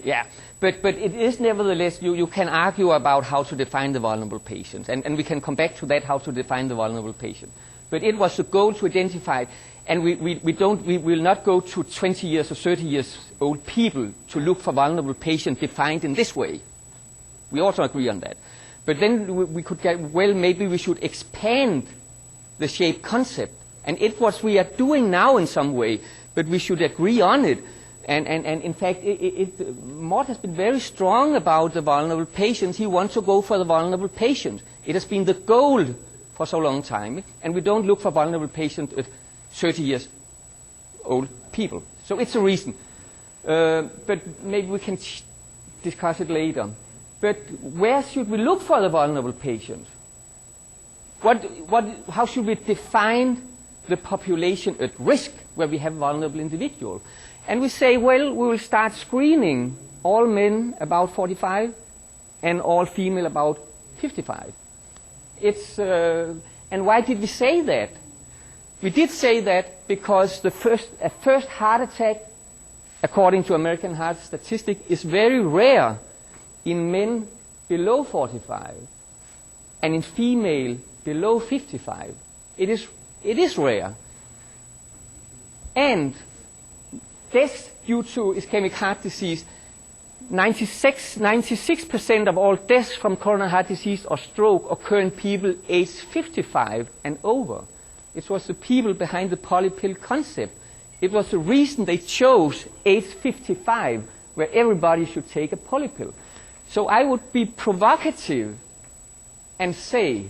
Yeah, but it is nevertheless, you can argue about how to define the vulnerable patients, and we can come back to that, how to define the vulnerable patient. But it was the goal to identify, and we will not go to 20 years or 30 years old people to look for vulnerable patients defined in this way. We also agree on that. But then we could get, well, maybe we should expand the shape concept, and it what we are doing now in some way, but we should agree on it. And in fact, Mort has been very strong about the vulnerable patients. He wants to go for the vulnerable patient. It has been the goal for so long time, and we don't look for vulnerable patients at 30 years old people. So it's a reason. But maybe we can discuss it later. But where should we look for the vulnerable patient? How should we define the population at risk where we have vulnerable individuals? And we say, well, we will start screening all men about 45 and all female about 55. And why did we say that? We did say that because the first heart attack, according to American Heart Statistic, is very rare in men below 45 and in female below 55. It is rare. And deaths due to ischemic heart disease, 96% of all deaths from coronary heart disease or stroke occur in people aged 55 and over. It was the people behind the polypill concept. It was the reason they chose age 55, where everybody should take a polypill. So I would be provocative and say,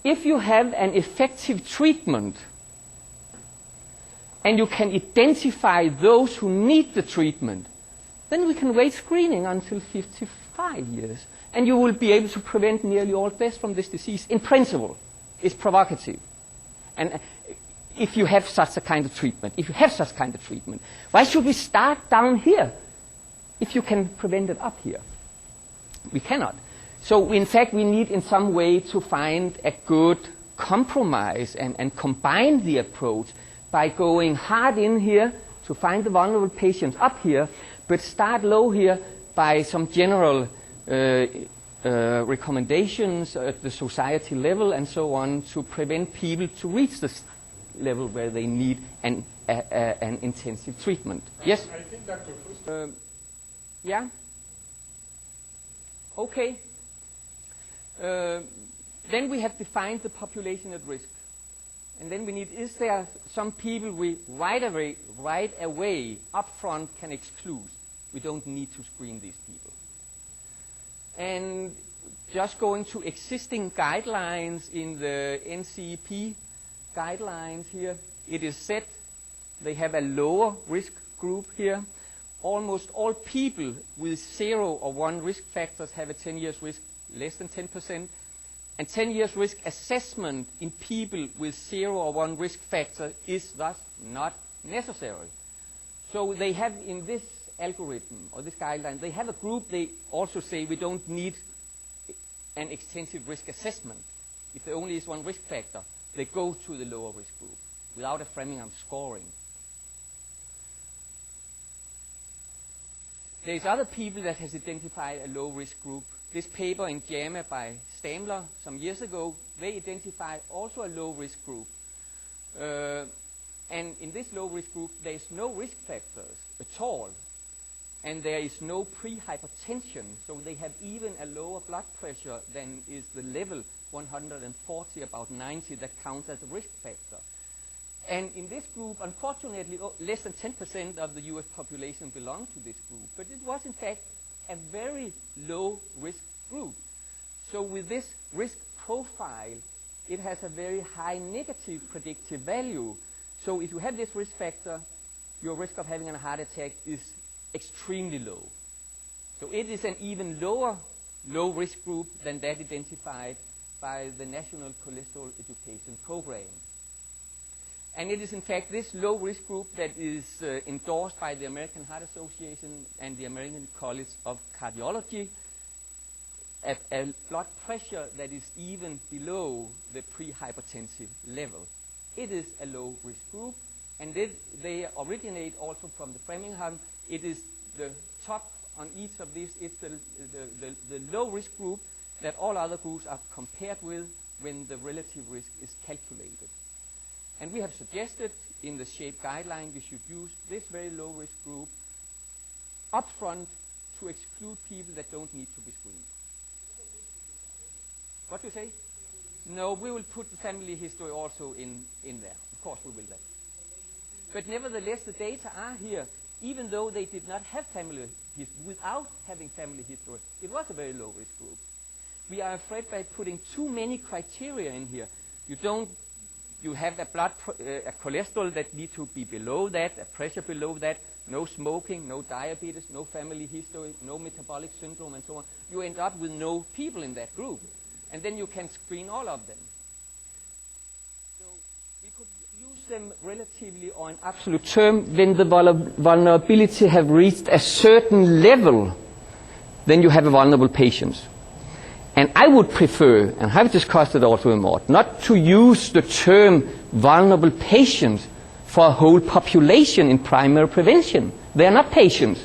if you have an effective treatment and you can identify those who need the treatment, then we can wait screening until 55 years. And you will be able to prevent nearly all deaths from this disease. In principle, it's provocative. And if you have such a kind of treatment, why should we start down here if you can prevent it up here? We cannot. So in fact, we need in some way to find a good compromise and combine the approach by going hard in here to find the vulnerable patients up here, but start low here by some general recommendations at the society level and so on to prevent people to reach this level where they need an intensive treatment. Yes? I think Dr. Fuster. Yeah? Okay. Then we have defined the population at risk. And then we need, is there some people we right away up front can exclude? We don't need to screen these people. And just going to existing guidelines in the NCEP guidelines here, it is said they have a lower risk group here. Almost all people with 0 or 1 risk factors have a 10 years risk less than 10%. And 10 years risk assessment in people with 0 or 1 risk factor is thus not necessary. So they have in this algorithm or this guideline, they have a group, they also say we don't need an extensive risk assessment. If there only is 1 risk factor, they go to the lower risk group without a Framingham scoring. There's other people that has identified a low risk group. This paper in JAMA by Stamler some years ago, they identified also a low risk group. And in this low risk group, there is no risk factors at all. And there is no pre-hypertension, so they have even a lower blood pressure than is the level 140, about 90, that counts as a risk factor. And in this group, unfortunately, less than 10% of the US population belong to this group. But it was, in fact, a very low risk group. So with this risk profile, it has a very high negative predictive value. So if you have this risk factor, your risk of having a heart attack is extremely low. So it is an even lower low risk group than that identified by the National Cholesterol Education Program. And it is in fact this low risk group that is endorsed by the American Heart Association and the American College of Cardiology at a blood pressure that is even below the pre-hypertensive level. It is a low risk group, and they originate also from the Framingham. It is the top on each of these is the low-risk group that all other groups are compared with when the relative risk is calculated. And we have suggested in the SHAPE guideline we should use this very low-risk group upfront to exclude people that don't need to be screened. What do you say? No, we will put the family history also in there. Of course we will that. But nevertheless, the data are here, even though they did not have family history. Without having family history, it was a very low-risk group. We are afraid by putting too many criteria in here. You have a a cholesterol that needs to be below that, a pressure below that, no smoking, no diabetes, no family history, no metabolic syndrome, and so on. You end up with no people in that group. And then you can screen all of them. So we could use them relatively or in absolute term. When the vulnerability have reached a certain level, then you have a vulnerable patient. And I would prefer, and have discussed it also with Mort, not to use the term vulnerable patients for a whole population in primary prevention. They are not patients.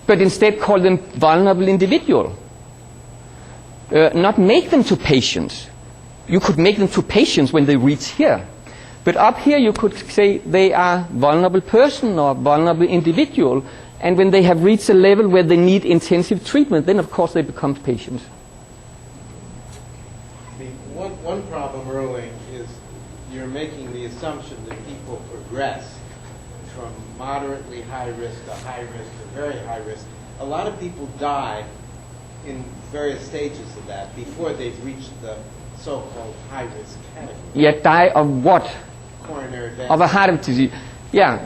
But instead call them vulnerable individual. Not make them to patients. You could make them to patients when they reach here. But up here you could say they are vulnerable person or vulnerable individual, and when they have reached a level where they need intensive treatment, then of course they become patients. One problem, Erling, is you're making the assumption that people progress from moderately high risk to high risk to very high risk. A lot of people die in various stages of that before they've reached the so-called high-risk category. Yet die of what? Coronary vascular. Of a heart disease. Yeah.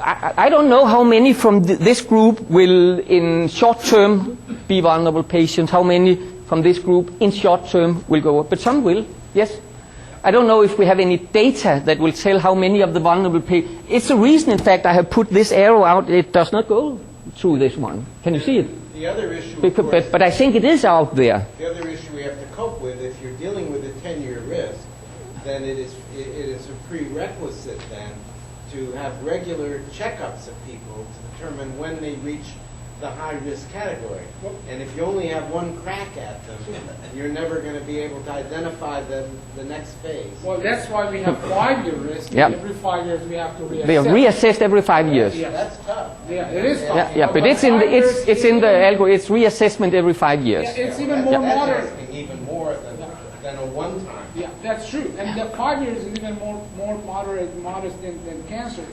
I don't know how many from this group will in short term be vulnerable patients, how many from this group in short term will go up, but some will, yes. I don't know if we have any data that will tell how many of the vulnerable patients. It's the reason, in fact, I have put this arrow out. It does not go through this one. Can you see it? The other issue, but I think it is out there. The other issue we have to cope with, if you're dealing with a 10-year risk, then it is a prerequisite then to have regular checkups of people to determine when they reach the high-risk category. And if you only have one crack at them, you're never going to be able to identify the next phase. Well, that's why we have 5-year risk. Yep. Every 5 years we have to reassess. They are reassessed every 5 years. Yeah, That's tough. Yeah, it is tough. Yeah, but it's in the algorithm. It's reassessment every 5 years. Yeah, it's even more moderate. That's asking even more than a one-time. Yeah, that's true. And the 5 years is even more modest than cancer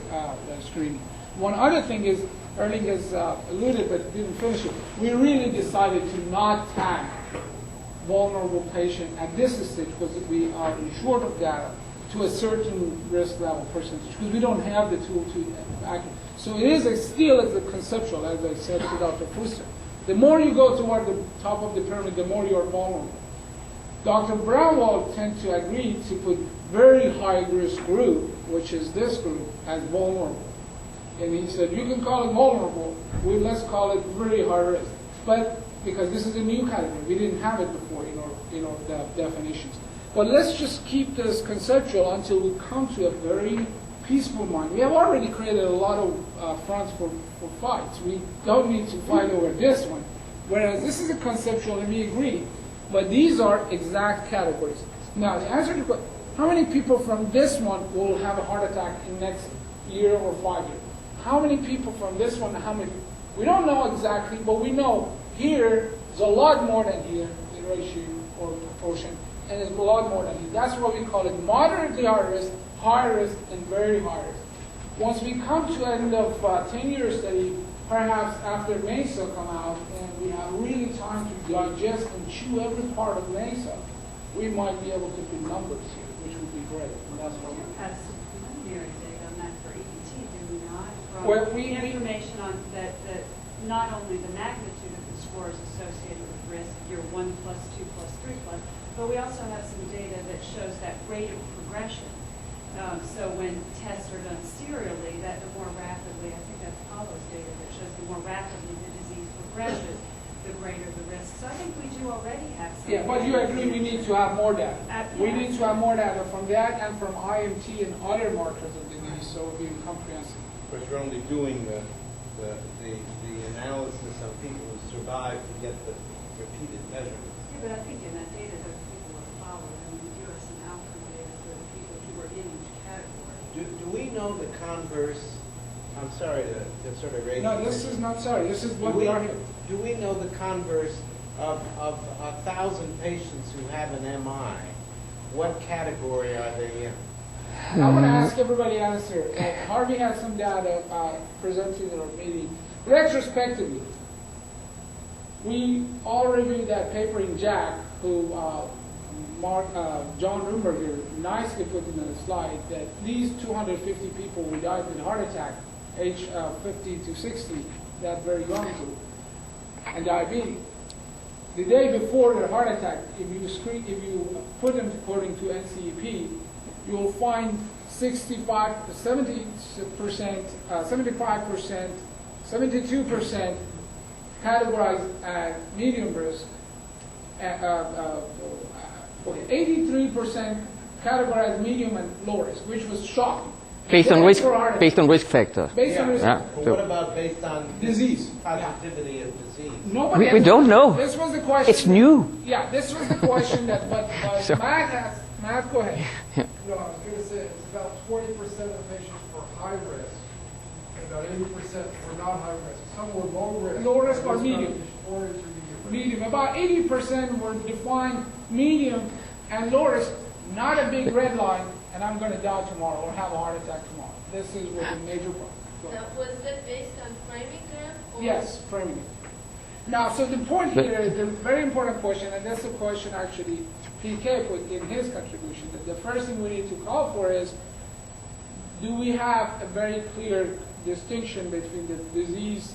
screening. One other thing is, Erling has alluded but didn't finish it. We really decided to not tag vulnerable patient at this stage because we are short of data to a certain risk level percentage because we don't have the tool to act. So it is still as a conceptual, as I said to Dr. Fuster. The more you go toward the top of the pyramid, the more you are vulnerable. Dr. Brownwald tends to agree to put very high risk group, which is this group, as vulnerable. And he said, you can call it vulnerable, let's call it very high risk. But because this is a new category, we didn't have it before in our definitions. But let's just keep this conceptual until we come to a very peaceful mind. We have already created a lot of fronts for fights. We don't need to fight over this one. Whereas this is a conceptual, and we agree. But these are exact categories. Now, the answer to the question, how many people from this one will have a heart attack in the next year or 5 years? How many people from this one, how many? We don't know exactly, but we know here is a lot more than here, the ratio or proportion, and it's a lot more than here. That's what we call it moderately high risk, and very high risk. Once we come to end of 10-year study, perhaps after MESA come out, and we have really time to digest and chew every part of MESA, we might be able to put numbers here, which would be great. And that's what we have some preliminary data on that for EPT, do we not? Well, information on that not only the magnitude of the scores associated with risk, year 1+, 2+, 3+, but we also have some data that shows that rate of progression. So when tests are done serially, that the more rapidly, I think that's Paulo's data that shows the more rapidly the disease progresses, the greater the risk. So I think we do already have some. Yeah, but you agree we need to have more data. We yeah. need to have more data from that and from IMT and other markers of disease, so it will be comprehensive. course, you're only doing the analysis on people who survive to get the repeated measurements. Yeah, but I think in that data, those people are followed, and we do have some outcome data for the people who are in each category. Do we know the converse? I'm sorry to sort of raise. No, this is not sorry. This is what we are here. Do we know the converse of 1,000 patients who have an MI? What category are they in? I want to ask everybody to answer. Harvey had some data presented in our meeting. Retrospectively, we all reviewed that paper in JACC, who John Rumberger nicely put in the slide, that these 250 people who died with heart attack, age 50 to 60, that very young group, and diabetes. The day before their heart attack, if you put them according to NCEP, you will find 72% categorized as medium risk, 83% categorized medium and low risk, which was shocking. Based on risk factor. Based on risk factor. But what about based on Disease. positivity of disease? Nobody We don't know. This was the question. It's new. Yeah, this was the question that, but So- Matt asked. Matt, go ahead. No, I was going to say it's about 20% of patients were high risk, and about 80% were not high risk. Some were low risk. Low risk or medium? Or intermediate risk. Medium. About 80% were defined medium and low risk, not a big red line, and I'm going to die tomorrow or have a heart attack tomorrow. This is what the major problem. Go ahead. Now, was that based on Framingham? Or Yes, framing it. Now, so the point here is the very important question, and that's the question actually PK put in his contribution, that the first thing we need to call for is, do we have a very clear distinction between the disease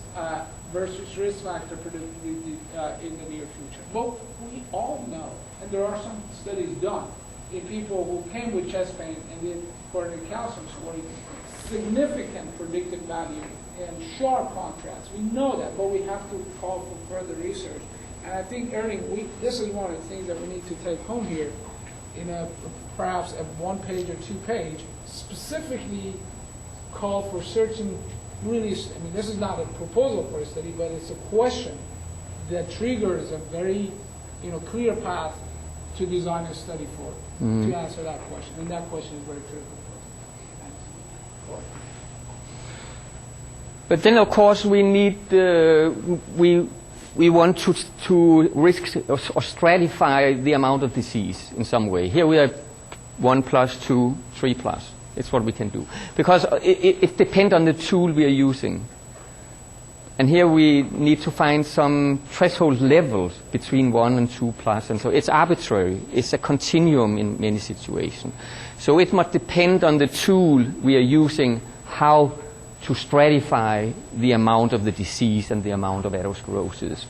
versus risk factor in the near future? Well, we all know, and there are some studies done in people who came with chest pain and did coronary calcium scoring, significant predictive value and sharp contrast. We know that, but we have to call for further research. And I think, Erling, this is one of the things that we need to take home here in perhaps a 1-page or 2-page, specifically call for certain really, I mean, this is not a proposal for a study, but it's a question that triggers a very clear path to design a study for, to answer that question. And that question is very critical for us. Thanks. But then, of course, we need we want to risk or stratify the amount of disease in some way. Here we have 1+, 2, 3+. It's what we can do because it depends on the tool we are using. And here we need to find some threshold levels between 1 and 2+, and so it's arbitrary. It's a continuum in many situations. So it must depend on the tool we are using, how to stratify the amount of the disease and the amount of atherosclerosis.